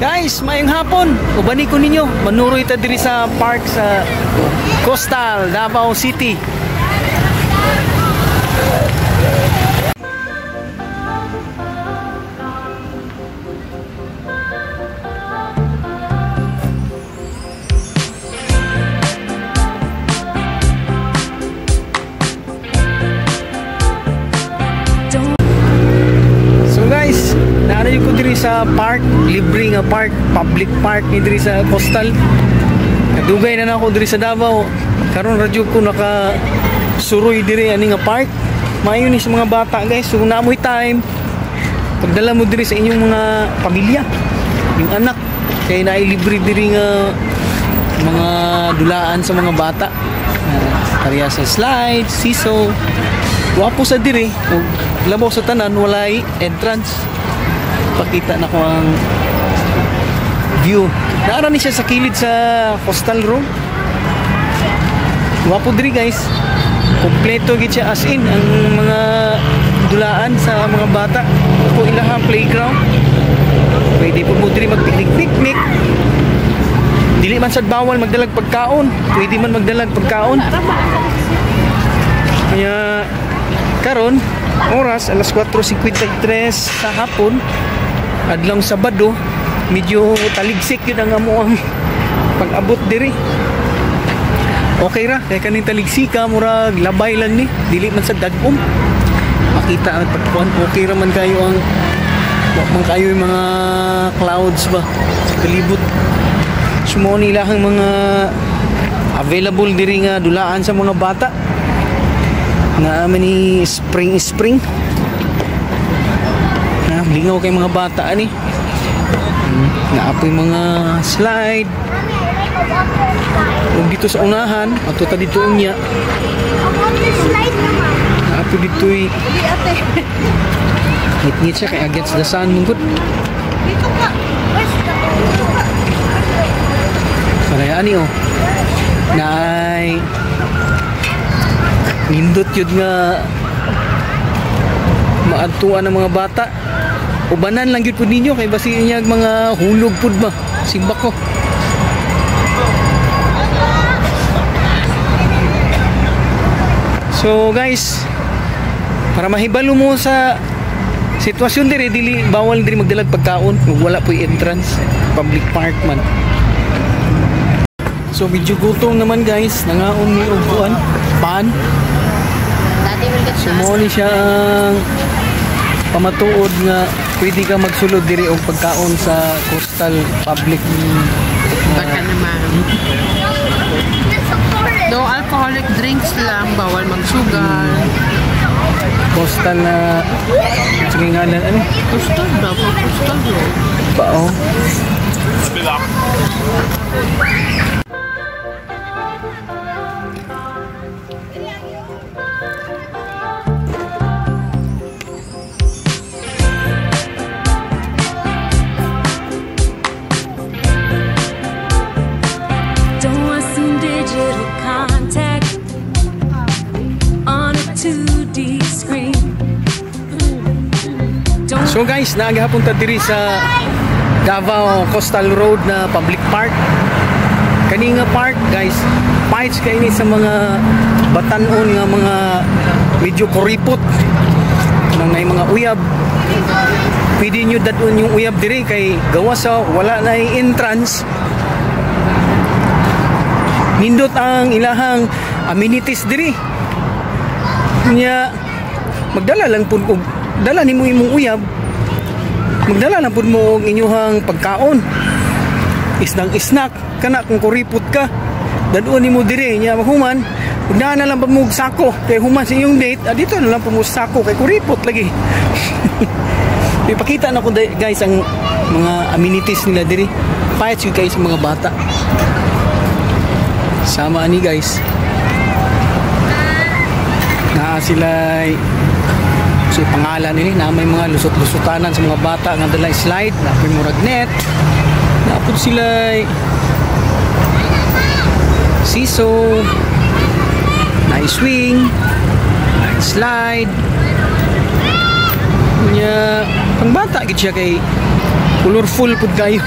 Guys, mayong hapon. Ubani ko ninyo, manuroy ta diri sa park sa Coastal, Davao City. Naarayo ko diri sa park, libre nga park, public park ni diri sa Coastal. Kadugay na ako diri sa Davao. Karon radyo ko naka suroy diri ani nga park. Maayo ni sa mga bata, guys. So naamoy time. Pagdala mo diri sa inyong mga pamilya, yung anak, kay naay libre diri nga mga dulaan sa mga bata. Kariya sa slide, siso. Wapo sa diri, ug labaw sa tanan walay entrance. Pakita na ko ang view. Naara ni siya sa kilid sa Coastal Road. Wapo diri, guys. Kompleto gid siya as in ang mga dulaan sa mga bata. Ako ilahang playground. Pwede po mo diri magpiknik-piknik. Dili man sad bawal magdalag pagkaon. Pwede man magdalag pagkaon. Kaya karon oras alas 4:53 sa hapon. Adlang Sabado, medyo taligsik yun ang amuang pag-abot diri. Okay ra, kaya kaning taligsika, murag labay lang ni, dili man sa dagom. Makita ang pagkuhan, okay ra man kayo ang man kayo yung mga clouds ba sa kalibot. Sumo nila ang mga available diri nga dulaan sa mga bata na ni spring. Lingaw kay mga bata ani. Naapoy mga slide. Ug dito sa unahan, ato ta dito unya. Naapoy dito'y ngit-ngit siya kay against the sun mungkot. Dito ka. Paraya ani oh. Nay. Nindot yun nga maadtuan ng mga bata. Ubanan lang yun po ninyo kay basi niya mga hulog po ba simbak ko. So guys, para mahibalo mo sa sitwasyon diri, dili bawal diri magdalag pagkaon kung wala po entrance, public park man. So medyo gutom naman, guys, nangaon ni upuan pan. So mo ni siyang pamatuod nga pwede ka magsulod diri og pagkaon sa Coastal Public. Baka naman. No alcoholic drinks lang, bawal magsugal. Coastal na sige ngalan ano? Coastal daw, Coastal Road. Bao. Spit up. So guys, naagahapon ta diri sa Davao Coastal Road na public park. Kani nga park, guys, fights kay ni sa mga batanon nga mga medyo kuripot nang nay mga uyab. Pwede nyo dadon yung uyab diri kay gawa sa wala na entrance. Nindot ang ilahang amenities diri. Nya magdala lang pud og dala nimo imong uyab. Magdala lang pud mo og inyuhang pagkaon. Isnang-isnak kana kung kuripot ka. Dadon nimo diri nya mahuman. Ugna na lang pud mo sako kay human sa inyong date. Dito na lang pud mo sako kay kuripot lagi. Ipakita na ko guys ang mga amenities nila diri. Fights you guys mga bata. Sama ani guys. Na sila so pangalan nila na may mga lusot-lusutanan sa mga bata nga dala slide, na may murag net. Napod sila siso, na swing, na slide. Nya pang bata gid siya kay colorful pud kayo.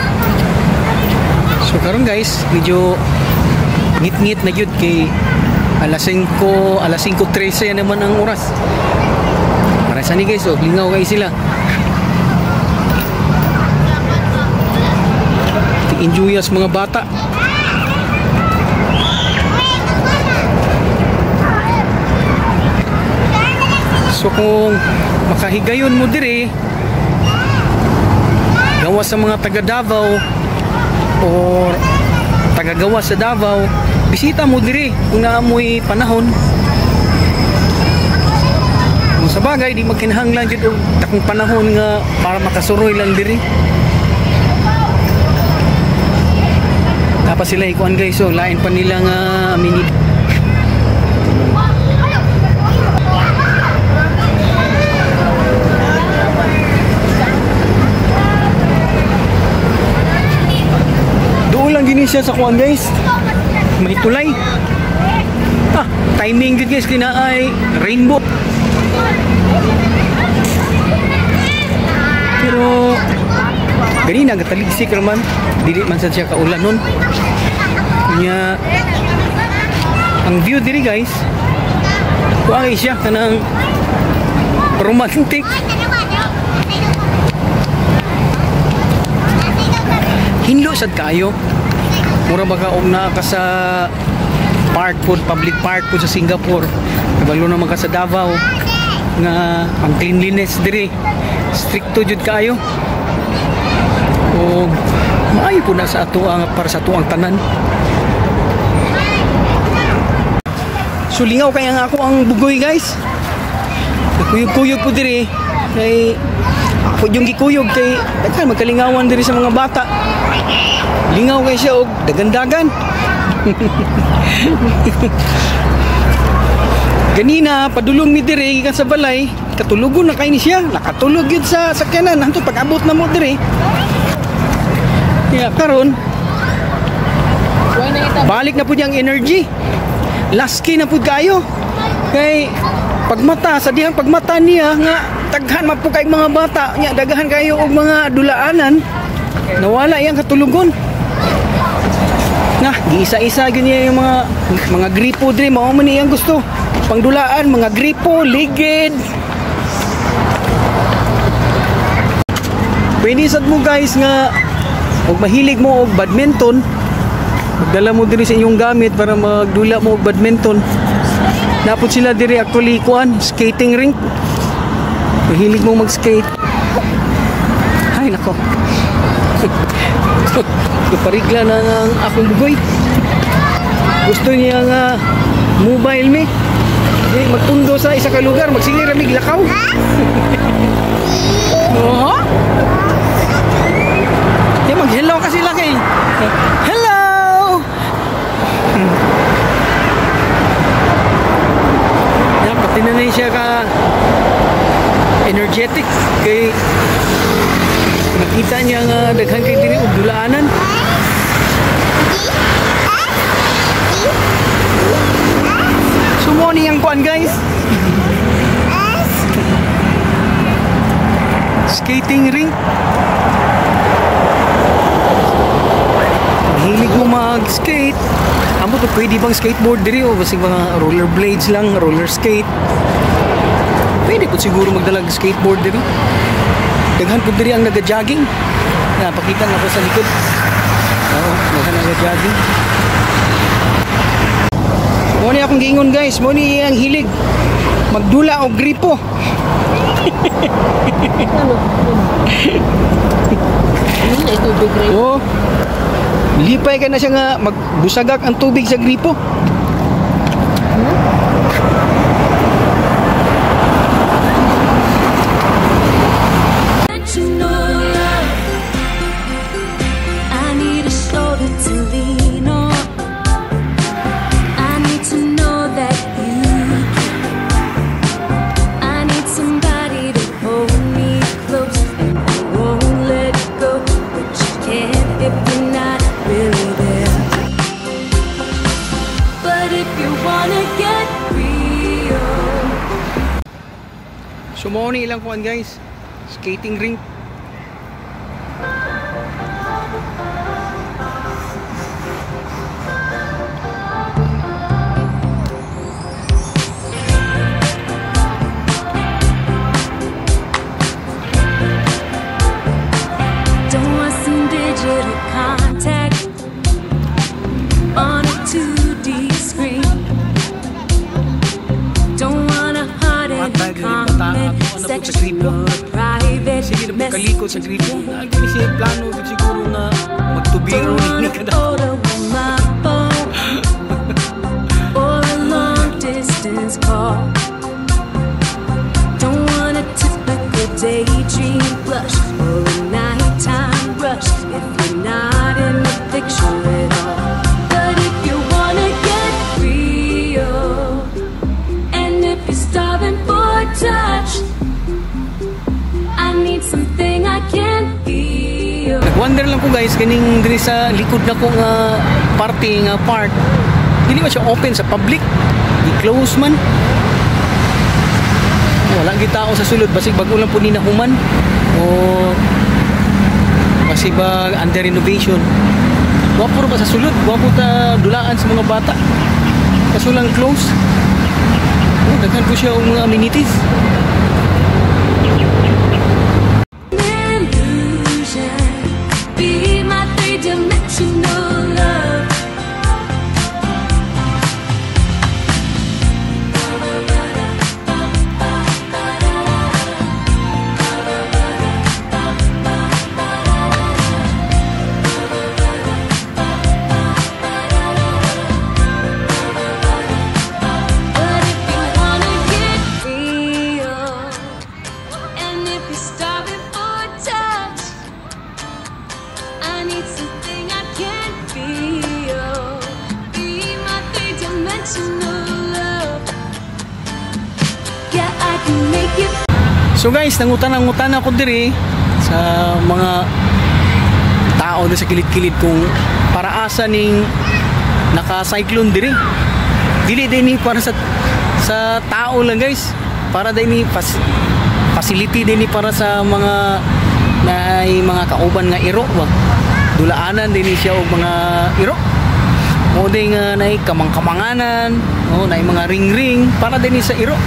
So karon guys, medyo ngit-ngit na gyud kay alas 5:13 naman ang oras. Para sa ni guys, lingaw kay sila. Enjoy as mga bata. So kung makahigayon mo dire gawa sa mga taga Davao or tagagawa sa Davao, bisita mo dire kung naamoy panahon. Kung sa bagay di magkinahanglan jud og takong panahon nga para makasuroy lang dire. Tapos sila ikuan guys, so lain pa nila nga mini. Doon lang gini siya sa kuan guys. May tulay. Timing gud guys kinaay rainbow. Pero ganina gataligsik raman, dili man sad siya kaulan nun. Kanya ang view diri guys, kuwagi siya kanang romantic. Hinlo sad kayo. Mura baka og naa ka sa park food, public park po sa Singapore. Kabalo naman ka sa Davao nga ang cleanliness diri stricto jud kayo. O maayo po na sa ato ang para sa ato ang tanan. So lingaw kaya nga ako ang bugoy guys. Kuyog-kuyog po diri kay ako yung gikuyog kay daghan magkalingawan diri sa mga bata. Lingaw kay siya og dagan-dagan. Ganina padulong mi diri gikan sa balay, katulugon na kay ni siya. Nakatulog yun sa sakyanan hangtod pag-abot na mo diri. Kaya karon balik na po niyang energy. Lasky na po kayo. Kay pagmata, sa dihang pagmata niya nga daghan man po kay mga bata, nya daghan kayo og mga dulaanan. Nawala yang katulugon. Nah, giisa-isa gyud niya yung mga gripo diri, mao man iyang gusto. Pangdulaan, mga gripo, ligid. Pwede sad mo guys nga og mahilig mo og badminton, magdala mo diri sa inyong gamit para magdula mo og badminton. Napod sila diri actually kuan, skating rink. Mahilig mo mag-skate. Ay nako. Parigla na ang akong bugoy. Gusto niya nga mobile me. Magtundo sa isa ka lugar, magsingir ramig lakaw. Oh? Mag-hello kasi laki. Hello! Yan, pati na siya ka energetic kay nakita niya nga daghan kay diri og dulaanan. Sumo niyang kuan guys. Skating rink. Hilig mo mag-skate. Amo to pwede bang skateboard diri o basta mga rollerblades lang, roller skate. Pwede po siguro magdalag skateboard diri. Daghan po diri ang naga-jogging. Napakita nga po sa likod. Oo, daghan naga-jogging. Mo ni akong giingon guys, mo ni ang hilig magdula og gripo. Oh. Lipay ka na siya nga magbusagak ang tubig sa gripo. So mo ni ilang kuan guys, skating rink. digital contact on a 2D screen. Don't wanna harden the comment section or private Sige na message. kalikot sa gripo. Nagkini siya plano siguro na magtubiro ni kada. Photo with my phone or a long distance call. Don't want a typical daydream blush or a nighttime rush if you're not in the picture at all. But if you wanna get real, and if you're starving for touch, I need something I can feel. Nag-wonder lang ko guys kaning diri sa likod na ko nga parte nga park. Dili ba siya open sa public? I-close man. Wala gid tao sa sulod basig bag-o lang po ni nahuman o kasi ba under renovation. Wapo ba sa sulod? Wapo ta dulaan sa mga bata. Kaso lang close. Oh, daghan po siya og mga amenities. Illusion, be my three-dimensional love. But if you wanna get real, and if you're starving for touch, I need something I can feel. Be my three-dimensional love. Yeah, I can make it. So guys, nangutan ako diri sa mga tao diri sa kilid-kilid kung para asa ning naka-cyclone diri. Dili din ni para sa tao lang guys. Para din ni facility din ni para sa mga mga kauban nga iro ba. Dulaanan din ni siya og mga iro. O din nga nay kamang-kamanganan, o nay mga ring-ring para din ni sa iro.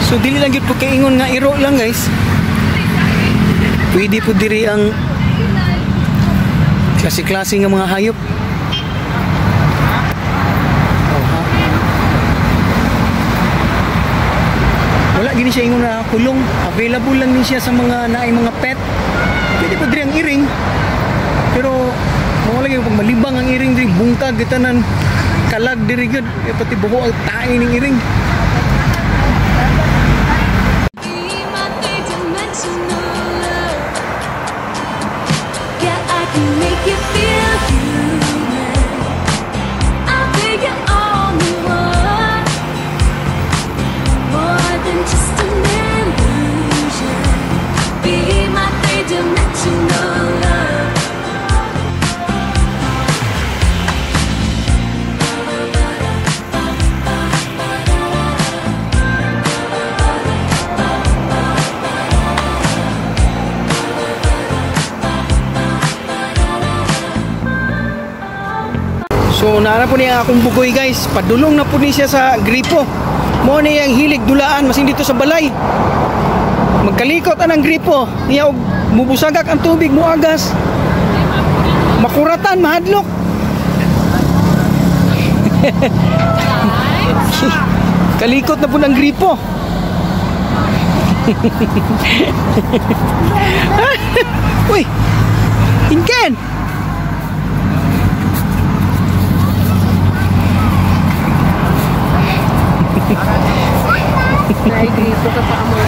So dili lang gyud po kaingon nga iro lang guys. Pwede po diri ang klase-klase nga mga hayop. Wala gini siya ingon na kulong. Available lang din siya sa mga naay mga pet. Pwede po diri ang iring. Pero mo lagi pag malibang ang iring diri bungkag gitanan kalag diri gud pati buho ang tae ning iring. Be my three-dimensional love. Yeah, I can make you feel human. I'll be your only one. More than just an illusion. Be my three-dimensional love. So naara po niya akong bugoy guys. Padulong na po ni siya sa gripo. Mo ni ang hilig dulaan masin dito sa balay. Magkalikot anang gripo. Niya og mubusagak ang tubig mo agas. Makuratan mahadlok. Kalikot na po ng gripo. Uy! Inken! Naigrito ka pa ang mga